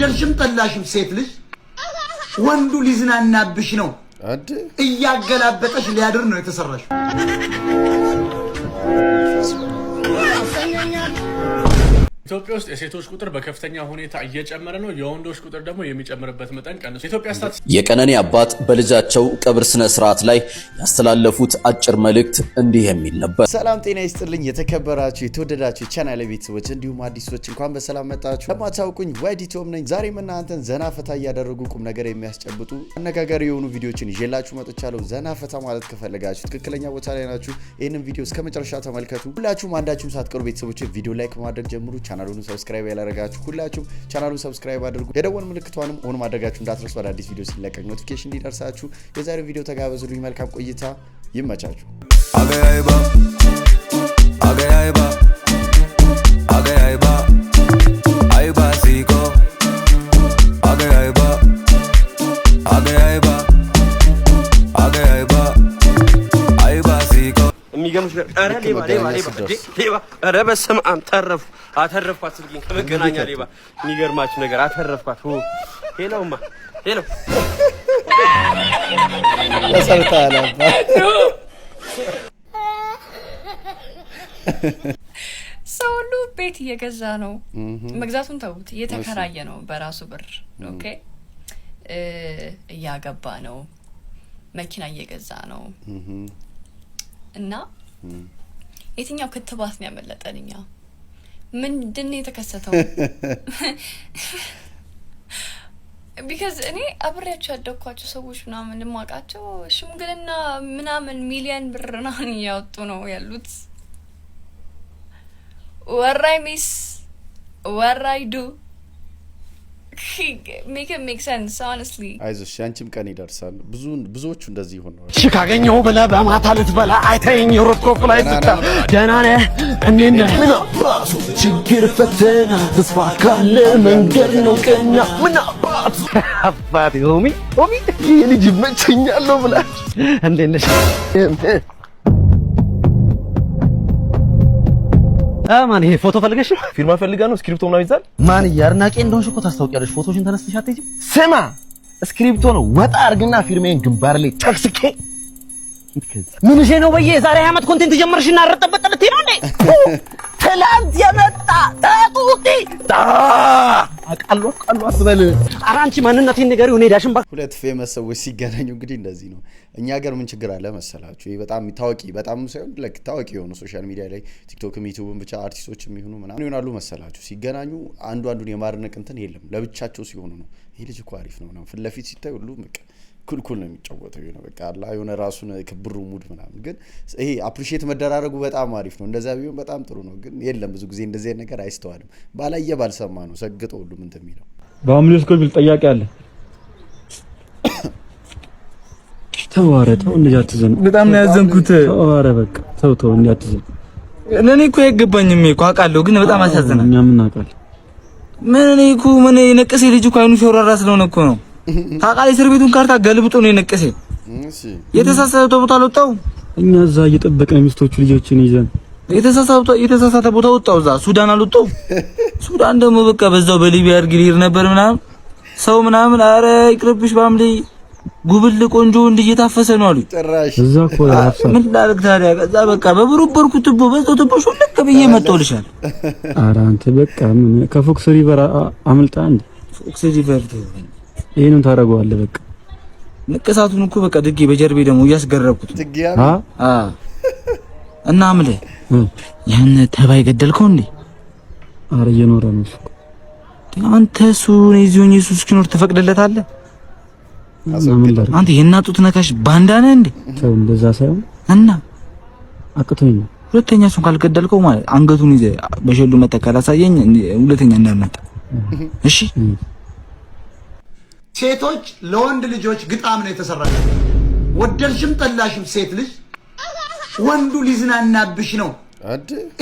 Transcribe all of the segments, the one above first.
ወደልሽም ጠላሽም ሴት ልጅ ወንዱ ሊዝናናብሽ ነው እያገላበጠሽ ሊያድር ነው የተሰራሽ። ኢትዮጵያ ውስጥ የሴቶች ቁጥር በከፍተኛ ሁኔታ እየጨመረ ነው። የወንዶች ቁጥር ደግሞ የሚጨምርበት መጠን ቀንሷል። ኢትዮጵያ ስታትስ የቀነኒ አባት በልጃቸው ቀብር ስነ ስርዓት ላይ ያስተላለፉት አጭር መልእክት እንዲህ የሚል ነበር። ሰላም ጤና ይስጥልኝ የተከበራችሁ የተወደዳችሁ ቻናሌ ቤተሰቦች እንዲሁም አዲሶች እንኳን በሰላም መጣችሁ። ለማታውቁኝ ዋይዲቶም ነኝ። ዛሬም እናንተን ዘና ፈታ እያደረጉ ቁም ነገር የሚያስጨብጡ አነጋጋሪ የሆኑ ቪዲዮችን ይዤላችሁ መጥቻለሁ። ዘና ፈታ ማለት ከፈለጋችሁ ትክክለኛ ቦታ ላይ ናችሁ። ይሄንን ቪዲዮ እስከመጨረሻ ተመልከቱ። ሁላችሁም አንዳችሁም ሳትቀሩ ቤተሰቦች ቪዲዮ ላይክ ማድረግ ጀምሩ። ቻናሉን ሰብስክራይብ ያላረጋችሁ ሁላችሁም ቻናሉን ሰብስክራይብ አድርጉ። የደወል ምልክቷንም ኦን ማድረጋችሁ እንዳትረሱ። አዳዲስ ቪዲዮ ሲለቀቅ ኖቲፊኬሽን እንዲደርሳችሁ። የዛሬው ቪዲዮ ተጋበዙልኝ። መልካም ቆይታ ይመቻችሁ። የሚገምሽ አረ ሌባ አረ በስመ አብ ተረፉ አተረፍኳት ስልኪን ከመገናኛ ሌባ የሚገርማችሁ ነገር አተረፍኳት። ሄሎማ ሄሎ ተሰርታለ ሰው ሁሉ ቤት እየገዛ ነው። መግዛቱን ተውት፣ እየተከራየ ነው በራሱ ብር። ኦኬ እያገባ ነው፣ መኪና እየገዛ ነው። እና የትኛው ክትባት ነው ያመለጠን? እኛ ምንድነው የተከሰተው? ቢካዝ እኔ አብሬያቸው ያደግኳቸው ሰዎች ምናምን ልማቃቸው ሽምግልና ምናምን ሚሊየን ብር ምናምን እያወጡ ነው ያሉት። ወራይ ሚስ ወራይ ዱ make sense honestly አይዞሽ አንቺም ቀን ይደርሳል። ብዙዎቹ እንደዚህ ሆነው ካገኘው ብለህ በማታ ልትበላ አይተኸኝ ሮድኮፍ ላይ ትታ ደህና ነህ እንዴት ነህ? ምን አባቱ ችግር ፈተና ተስፋ ካለ መንገድ ነው ቀና ምን አባቱ አባቴ ሆሚ የልጅ መቸኛል ነው ብላ እንዴት ነሽ? ማን ይሄ ፎቶ ፈልገሽ ፊርማ ፈልጋ ነው? ስክሪፕቶ ምናምን ይዛል። ማን ያርናቄ እንደሆንሽ እኮ ታስታውቂያለሽ። ፎቶሽን ተነስተሽ አትሄጂም? ስማ ስክሪፕቶ ነው ወጣ አርግና ፊርሜን ግንባር ላይ ተክስኬ ምን እሺ ነው በየ ዛሬ አመት ኮንቴንት ጀመርሽና አረጠበጠ ልትይ ነው እንዴ? ትላንት የመጣ ታጡቲ አቃሉ አስበል። ኧረ አንቺ ማንነቴን ንገሪው። እኔ ዳሽን ባክ ሁለት ፌመስ ሰዎች ሲገናኙ እንግዲህ እንደዚህ ነው። እኛ ሀገር ምን ችግር አለ መሰላችሁ? ይሄ በጣም ታዋቂ በጣም ሳይሆን ለክ ታዋቂ የሆኑ ሶሻል ሚዲያ ላይ ቲክቶክም ዩቲዩብም ብቻ አርቲስቶች የሚሆኑ ምናምን ይሆናሉ መሰላችሁ። ሲገናኙ አንዱን የማድነቅ እንትን የለም። ለብቻቸው ሲሆኑ ነው ይሄ ልጅ እኮ አሪፍ ነው ምናምን ፊት ለፊት ሲታይ ሁሉ በቃ ኩልኩል ነው የሚጫወተው ነው በቃ አላ የሆነ ራሱን ክብሩ ሙድ ምናምን። ግን ይሄ አፕሪሺየት መደራረጉ በጣም አሪፍ ነው። እንደዛ ቢሆን በጣም ጥሩ ነው። ግን የለም ብዙ ጊዜ እንደዚህ ነገር አይስተዋልም። ባላየ ባልሰማ ነው ሰግጦ ሁሉ ምን እንደሚለው በአምሊ ስኩል ብል ጠያቂ አለ ተዋረጠው እንደዛ አትዘን። በጣም ነው ያዘንኩት። ተዋረ በቃ ተው እንዴ አትዘን። እኔ እኮ አይገባኝም እኮ አውቃለሁ፣ ግን በጣም አሳዘነ። እኛ ምን አውቃለሁ? ምን የነቀሰ ልጅ እኮ አይኑ ሾራራ ስለሆነ እኮ ነው። ታውቃለህ እስር ቤቱን ካርታ ገልብጦ ነው የነቀሰ። እሺ የተሳሳተ ቦታ አልወጣው። እኛ እዛ እየጠበቀ ሚስቶቹ ልጆችን ይዘን የተሳሳተ ቦታ ወጣው። እዛ ሱዳን አልወጣው። ሱዳን ደግሞ በቃ በዛው በሊቢያ አርግሊር ነበር ምናምን ሰው ምናምን። አረ ይቅርብሽ ባምሊ ጉብል ቆንጆ እንዲየታፈሰ ነው አሉ። ጭራሽ እዛ እኮ ምን ላድርግ ታዲያ? ከዛ በቃ በብሩበርኩ ትቦ በዛው ትቦ ሹልክ ብዬ መጥቶልሻል። ኧረ አንተ በቃ ምን ከፎክስ ሪቨር አምልጣ እንደ ፎክስ ሪቨር ይሄንን ታረጋዋለህ። በቃ ንቀሳቱን እኮ በቃ ድጌ በጀርቤ ደግሞ እያስገረብኩት እና አምለ ያን ተባይ ገደልከው እንዴ? ኧረ እየኖረ ነው እሱ። አንተ እሱ ነዚውን ኢየሱስ እስኪኖር ትፈቅድለታለህ? አንተ የናጡት ነካሽ ባንዳ ነህ እንዴ? ተው እንደዛ ሳይሆን እና አቅቶኝ ነው። ሁለተኛ እሱን ካልገደልከው ማለት አንገቱን ይዘህ በሸሉ መተካል አሳየኝ። ሁለተኛ እንዳልመጣ እሺ። ሴቶች ለወንድ ልጆች ግጣም ነው የተሰራችው። ወደልሽም ጠላሽም ሴት ልጅ ወንዱ ሊዝናናብሽ ነው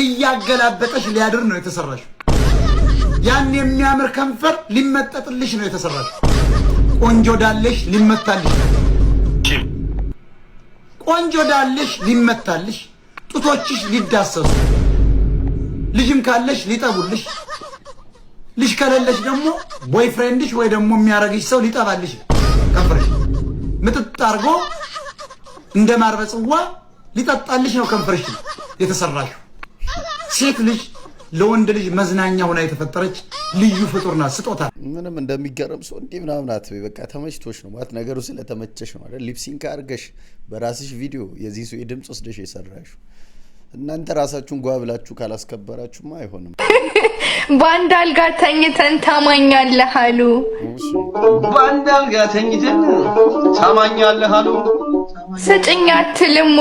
እያገላበጠሽ ሊያድር ነው የተሰራችው። ያን የሚያምር ከንፈር ሊመጠጥልሽ ነው የተሰራችው። ቆንጆ ዳለሽ ሊመታልሽ፣ ቆንጆ ዳለሽ ሊመታልሽ፣ ጡቶችሽ ሊዳሰሱ፣ ልጅም ካለሽ ሊጠቡልሽ፣ ልጅ ከሌለሽ ደግሞ ቦይፍሬንድሽ ወይ ደግሞ የሚያረግሽ ሰው ሊጠባልሽ ከንፈርሽ ምጥጥ አድርጎ እንደ ማርበጽዋ ሊጠጣልሽ ነው ከንፈርሽ የተሰራሽ። ሴት ልጅ ለወንድ ልጅ መዝናኛ ሆና የተፈጠረች ልዩ ፍጡር ናት፣ ስጦታ። ምንም እንደሚገርም ሰው እንዴ ምናምን አትበይ። በቃ ተመችቶሽ ነው ማለት ነገሩ ስለተመቸሽ ነው አይደል? ሊፕሲንክ አድርገሽ በራስሽ ቪዲዮ የዚህ ሰው የድምጽ ወስደሽ የሰራሽ። እናንተ ራሳችሁን ጓ ብላችሁ ካላስከበራችሁማ አይሆንም። በአንድ አልጋ ተኝተን ታማኛለህ አሉ። በአንድ አልጋ ተኝተን ታማኛለህ አሉ። ስጭኝ አትልም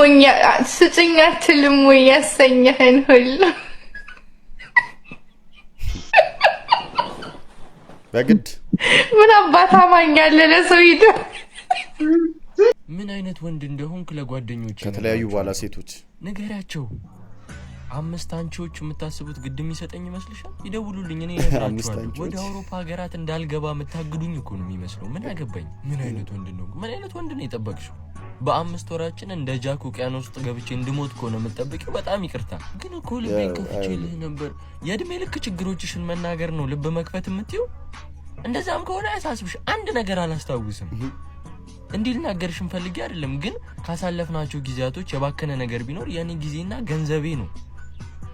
ወይ ያሰኘህን ሁሉ በግድ ምን አባት ታማኛለህ ለሰው ሂድ። ምን አይነት ወንድ እንደሆንክ ለጓደኞች ከተለያዩ በኋላ ሴቶች ንገራቸው። 5 አንቺዎች የምታስቡት ግድም ይሰጠኝ ይመስልሻል? ይደውሉልኝ እኔ እነግራቸዋለሁ። ወደ አውሮፓ ሀገራት እንዳልገባ የምታግዱኝ እኮ ነው የሚመስለው። ምን አገባኝ? ምን አይነት ወንድ ነው? ምን አይነት ወንድ ነው የጠበቅሽው? በ5 ወራችን እንደ ጃክ ውቅያኖስ ውስጥ ገብቼ እንድሞት ከሆነ የምትጠብቂው በጣም ይቅርታ። ግን እኮ ልቤን ከፍቼልህ ነበር። የእድሜ ልክ ችግሮችሽን መናገር ነው ልብ መክፈት የምትይው? እንደዛም ከሆነ አያሳስብሽ። አንድ ነገር አላስታውስም እንዲልናገርሽን ፈልጌ አይደለም፣ ግን ካሳለፍናቸው ጊዜያቶች የባከነ ነገር ቢኖር የኔ ጊዜና ገንዘቤ ነው።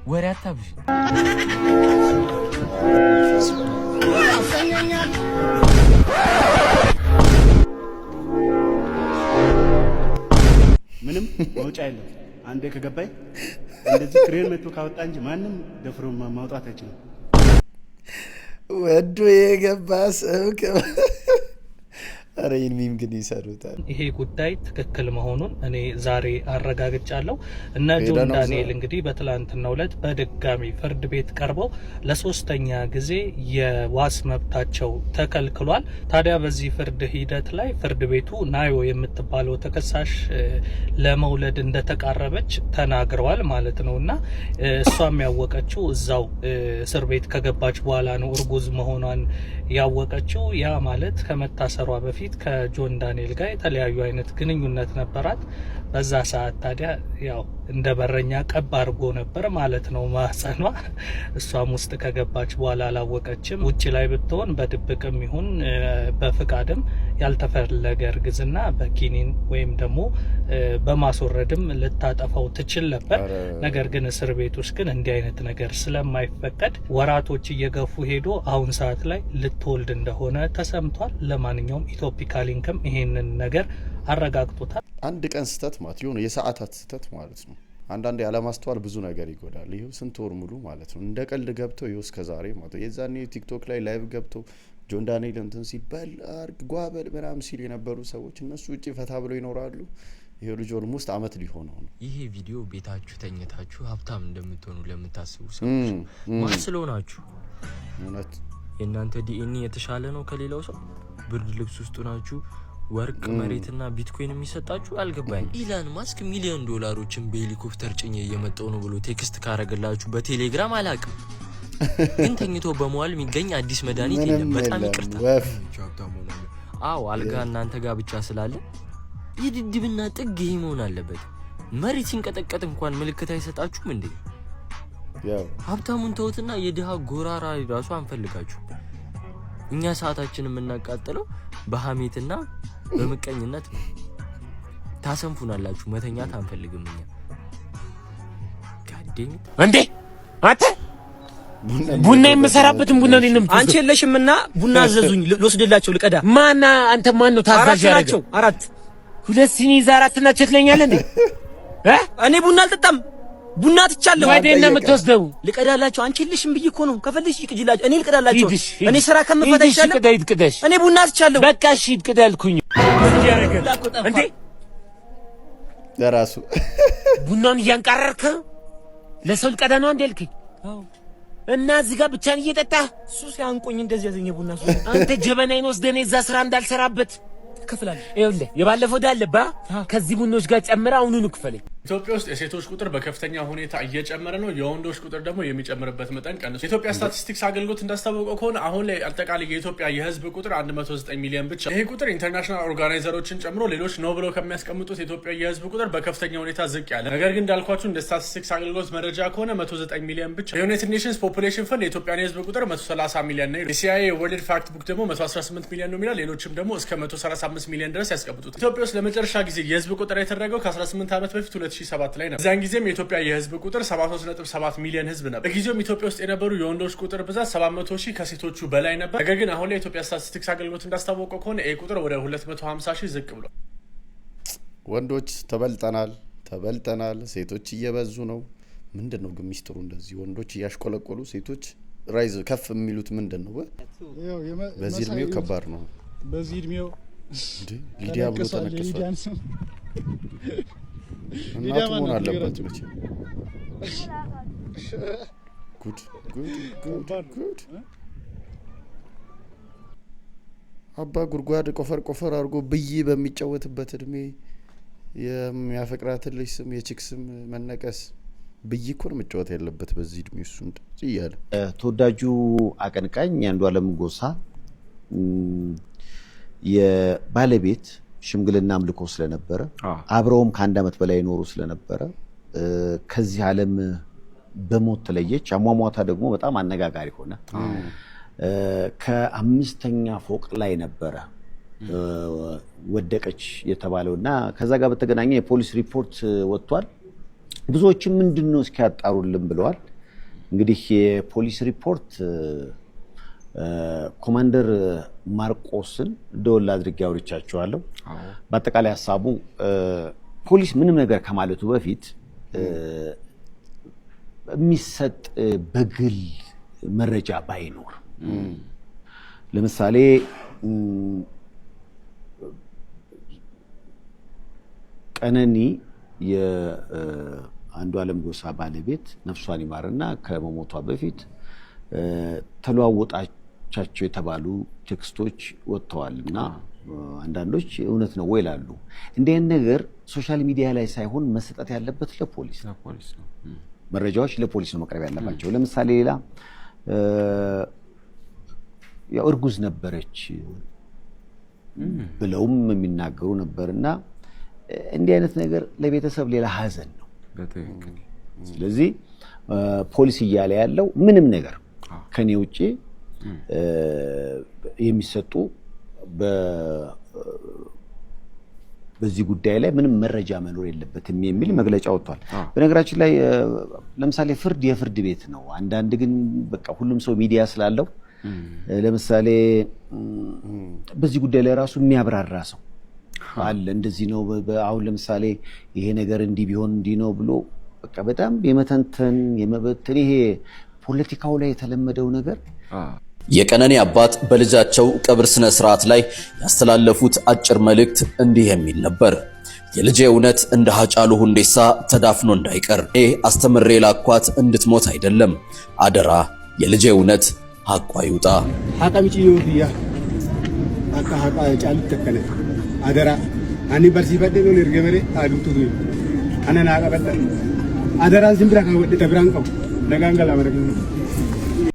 ወሬ አታብሽ። ምንም መውጫ የለም። አንዴ ከገባይ እንደዚህ ክሬን መጥቶ ካወጣ እንጂ ማንም ደፍሮ ማውጣት አይችልም። ወዶ የገባ ሰው አረ ይንሚም ግን ይሰሩታል። ይሄ ጉዳይ ትክክል መሆኑን እኔ ዛሬ አረጋግጫለሁ። እነ ጆን ዳንኤል እንግዲህ በትላንትናው ዕለት በድጋሚ ፍርድ ቤት ቀርበው ለሶስተኛ ጊዜ የዋስ መብታቸው ተከልክሏል። ታዲያ በዚህ ፍርድ ሂደት ላይ ፍርድ ቤቱ ናዮ የምትባለው ተከሳሽ ለመውለድ እንደተቃረበች ተናግረዋል ማለት ነውና እሷም ያወቀችው እዛው እስር ቤት ከገባች በኋላ ነው እርጉዝ መሆኗን ያወቀችው። ያ ማለት ከመታሰሯ በፊት ከጆን ዳንኤል ጋር የተለያዩ አይነት ግንኙነት ነበራት። በዛ ሰዓት ታዲያ ያው እንደ በረኛ ቀብ አድርጎ ነበር ማለት ነው ማህፀኗ። እሷም ውስጥ ከገባች በኋላ አላወቀችም። ውጭ ላይ ብትሆን በድብቅም ይሁን በፍቃድም ያልተፈለገ እርግዝና በኪኒን ወይም ደግሞ በማስወረድም ልታጠፋው ትችል ነበር። ነገር ግን እስር ቤት ውስጥ ግን እንዲህ አይነት ነገር ስለማይፈቀድ ወራቶች እየገፉ ሄዶ አሁን ሰዓት ላይ ልትወልድ እንደሆነ ተሰምቷል። ለማንኛውም ኢትዮፒካ ሊንክም ይሄንን ነገር አረጋግጦታል። አንድ ቀን ስተት ማለት የሆነ የሰዓታት ስተት ማለት ነው። አንዳንዴ ያለማስተዋል ብዙ ነገር ይጎዳል። ይሄው ስንት ወር ሙሉ ማለት ነው እንደ ቀልድ ገብተው ይኸው እስከ ዛሬ ማለት የዛኔ ቲክቶክ ላይ ላይቭ ገብተው ጆን ዳንኤል እንትን ሲባል አርግ ጓበል ምናምን ሲሉ የነበሩ ሰዎች እነሱ ውጪ ፈታ ብለው ይኖራሉ። ይሄው ልጅ ኦልሞስት አመት ሊሆነው ነው። ይሄ ቪዲዮ ቤታችሁ ተኝታችሁ ሀብታም እንደምትሆኑ ለምታስቡ ሰዎች ማን ስለሆናችሁ እውነት የእናንተ ዲኤንኤ የተሻለ ነው ከሌላው ሰው? ብርድ ልብስ ውስጥ ናችሁ ወርቅ መሬትና ቢትኮይን የሚሰጣችሁ አልገባኝ። ኢላን ማስክ ሚሊዮን ዶላሮችን በሄሊኮፕተር ጭኜ እየመጣው ነው ብሎ ቴክስት ካረገላችሁ በቴሌግራም አላቅም፣ ግን ተኝቶ በመዋል የሚገኝ አዲስ መድኃኒት የለም። በጣም ይቅርታ። አዎ አልጋ እናንተ ጋር ብቻ ስላለ የድድብና ጥግ ይሄ መሆን አለበት። መሬት ሲንቀጠቀጥ እንኳን ምልክት አይሰጣችሁም እንዴ? ሀብታሙን ተውትና የድሃ ጎራራ ራሱ አንፈልጋችሁ። እኛ ሰዓታችን የምናቃጥለው በሐሜትና በመቀኝነት ነው። ታሰንፉናላችሁ። መተኛት አንፈልግም እኛ። ጋዴም እንዴ አንተ ቡና የምሰራበትን ቡና ነው እንዴ? አንቺ የለሽምና ቡና አዘዙኝ ልወስድላቸው ልቀዳ። ማና አንተ ማን ነው ታዛዥ ያረጋው? አራት 2 ሲኒ ይዛ 4 እና ትለኛለህ እንዴ? እኔ ቡና አልጠጣም። ቡና ትቻለሁ። ወዴት ነው የምትወስደው? ልቀዳላችሁ። አንቺ የለሽም ብዬ እኮ ነው። ከፈልሽ ይቅጅላችሁ። እኔ ልቀዳላችሁ። እኔ ስራ ከምፈታ ይሻላል። ይቅዳሽ። እኔ ቡና ትቻለሁ። በቃ እሺ ይቅዳልኩኝ። እንዴ ለራሱ ቡናውን እያንቃረርክ ለሰው ልቀዳ ነው እንዴ ልከኝ? እና እዚህ ጋር ብቻን እየጠጣ ሱስ ያንቆኝ እንደዚህ ያዘኝ ቡና ሱስ። አንተ ጀበናዬን ወስደህ እዛ ስራ እንዳልሰራበት ከፍላለሁ። ይኸውልህ የባለፈው ዳለባ ከዚህ ቡኖች ጋር ጨምራ አሁኑኑ ክፈልኝ። ኢትዮጵያ ውስጥ የሴቶች ቁጥር በከፍተኛ ሁኔታ እየጨመረ ነው። የወንዶች ቁጥር ደግሞ የሚጨምርበት መጠን ቀንሷል። የኢትዮጵያ ስታቲስቲክስ አገልግሎት እንዳስታወቀው ከሆነ አሁን ላይ አጠቃላይ የኢትዮጵያ የህዝብ ቁጥር 109 ሚሊዮን ብቻ። ይሄ ቁጥር ኢንተርናሽናል ኦርጋናይዘሮችን ጨምሮ ሌሎች ነው ብለው ከሚያስቀምጡት የኢትዮጵያ የህዝብ ቁጥር በከፍተኛ ሁኔታ ዝቅ ያለ። ነገር ግን እንዳልኳችሁ እንደ ስታቲስቲክስ አገልግሎት መረጃ ከሆነ 109 ሚሊዮን ብቻ። የዩናይትድ ኔሽንስ ፖፑሌሽን ፈንድ የኢትዮጵያን የህዝብ ቁጥር 130 ሚሊዮን ነው። የሲአይኤ ወርልድ ፋክት ቡክ ደግሞ 118 ሚሊዮን ነው የሚላል። ሌሎችም ደግሞ እስከ 135 ሚሊዮን ድረስ ያስቀምጡት። ኢትዮጵያ ውስጥ ለመጨረሻ ጊዜ የህዝብ ቁጥር የተደረገው ከ18 ዓመት በፊት 2007 ላይ ነበር። ጊዜም የኢትዮጵያ የህዝብ ቁጥር 73.7 ሚሊዮን ህዝብ ነበር። በጊዜውም ኢትዮጵያ ውስጥ የነበሩ የወንዶች ቁጥር ብዛት 700 ሺህ ከሴቶቹ በላይ ነበር። ነገር ግን አሁን ላይ የኢትዮጵያ ስታቲስቲክስ አገልግሎት እንዳስታወቀው ከሆነ ይህ ቁጥር ወደ 250 ሺህ ዝቅ ብሏል። ወንዶች ተበልጠናል፣ ሴቶች እየበዙ ነው። ምንድን ነው ግን ሚስጥሩ? እንደዚህ ወንዶች እያሽቆለቆሉ ሴቶች ራይዝ ከፍ የሚሉት ምንድን ነው? በዚህ እድሜው ከባድ ነው። በዚህ እድሜው ሊዲያ ብሎ ተነቅሷል። እናቱ መሆን አለበት መቼ። ጉድ አባ ጉድጓድ ቆፈር አድርጎ ብይ በሚጫወትበት እድሜ የሚያፈቅራትን ልጅ ስም የቺክ ስም መነቀስ። ብይ እኮ ነው መጫወት ያለበት በዚህ እድሜ። እሱ እንደዚህ እያለ ተወዳጁ አቀንቃኝ አንዷለም ጎሳ የባለቤት ሽምግልና አምልኮ ስለነበረ አብረውም ከአንድ ዓመት በላይ ኖሩ ስለነበረ ከዚህ ዓለም በሞት ተለየች። አሟሟታ ደግሞ በጣም አነጋጋሪ ሆነ። ከ5ኛ ፎቅ ላይ ነበረ ወደቀች የተባለውና ከዛ ጋር በተገናኘ የፖሊስ ሪፖርት ወጥቷል። ብዙዎችም ምንድነው እስኪያጣሩልን ብለዋል። እንግዲህ የፖሊስ ሪፖርት ኮማንደር ማርቆስን ደወል አድርጌ አውርቻቸዋለሁ። በአጠቃላይ ሀሳቡ ፖሊስ ምንም ነገር ከማለቱ በፊት የሚሰጥ በግል መረጃ ባይኖር፣ ለምሳሌ ቀነኒ የአንዷለም ጎሳ ባለቤት ነፍሷን ይማርና ከመሞቷ በፊት ተለዋወጣቻቸው የተባሉ ቴክስቶች ወጥተዋል እና አንዳንዶች እውነት ነው ወይ ይላሉ። እንዲህ ነገር ሶሻል ሚዲያ ላይ ሳይሆን መሰጠት ያለበት ለፖሊስ ነው። መረጃዎች ለፖሊስ ነው መቅረብ ያለባቸው። ለምሳሌ ሌላ ያው እርጉዝ ነበረች ብለውም የሚናገሩ ነበርና እንዲህ አይነት ነገር ለቤተሰብ ሌላ ሀዘን ነው። ስለዚህ ፖሊስ እያለ ያለው ምንም ነገር ከኔ ውጪ የሚሰጡ በዚህ ጉዳይ ላይ ምንም መረጃ መኖር የለበትም የሚል መግለጫ ወጥቷል። በነገራችን ላይ ለምሳሌ ፍርድ የፍርድ ቤት ነው። አንዳንድ ግን በቃ ሁሉም ሰው ሚዲያ ስላለው ለምሳሌ በዚህ ጉዳይ ላይ ራሱ የሚያብራራ ሰው አለ። እንደዚህ ነው አሁን ለምሳሌ ይሄ ነገር እንዲህ ቢሆን እንዲህ ነው ብሎ በቃ በጣም የመተንተን የመበተን ይሄ ፖለቲካው ላይ የተለመደው ነገር። የቀነኒ አባት በልጃቸው ቀብር ስነ ስርዓት ላይ ያስተላለፉት አጭር መልእክት እንዲህ የሚል ነበር። የልጄ እውነት እንደ ሃጫሉ ሁንዴሳ ተዳፍኖ እንዳይቀር አስተምሬ ላኳት እንድትሞት አይደለም። አደራ የልጄ እውነት ሐቋ ይውጣ። ሐቃምጪ ይውዲያ አካ ሐቃ ጫል ተከለ አደራ አኒ በርሲፈደ ነው ለርገበሬ አዱቱ አነና አቀበለ አደራ ዝም ብላ ከወደ ተብራንቀው ለጋንገላ ማረግ።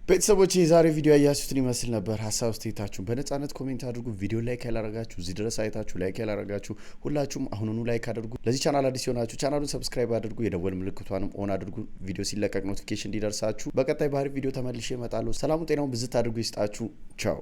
ቤተሰቦች የዛሬ ቪዲዮ ያያችሁትን ይመስል ነበር። ሀሳብ አስተያየታችሁን በነጻነት ኮሜንት አድርጉ። ቪዲዮ ላይክ ያላረጋችሁ እዚህ ድረስ አይታችሁ ላይክ ያላረጋችሁ ሁላችሁም አሁኑኑ ላይክ አድርጉ። ለዚህ ቻናል አዲስ የሆናችሁ ቻናሉን ሰብስክራይብ አድርጉ። የደወል ምልክቷንም ኦን አድርጉ፣ ቪዲዮ ሲለቀቅ ኖቲፊኬሽን እንዲደርሳችሁ። በቀጣይ ባህሪ ቪዲዮ ተመልሼ እመጣለሁ። ሰላሙ ጤናውን ብዝት አድርጉ ይስጣችሁ። ቻው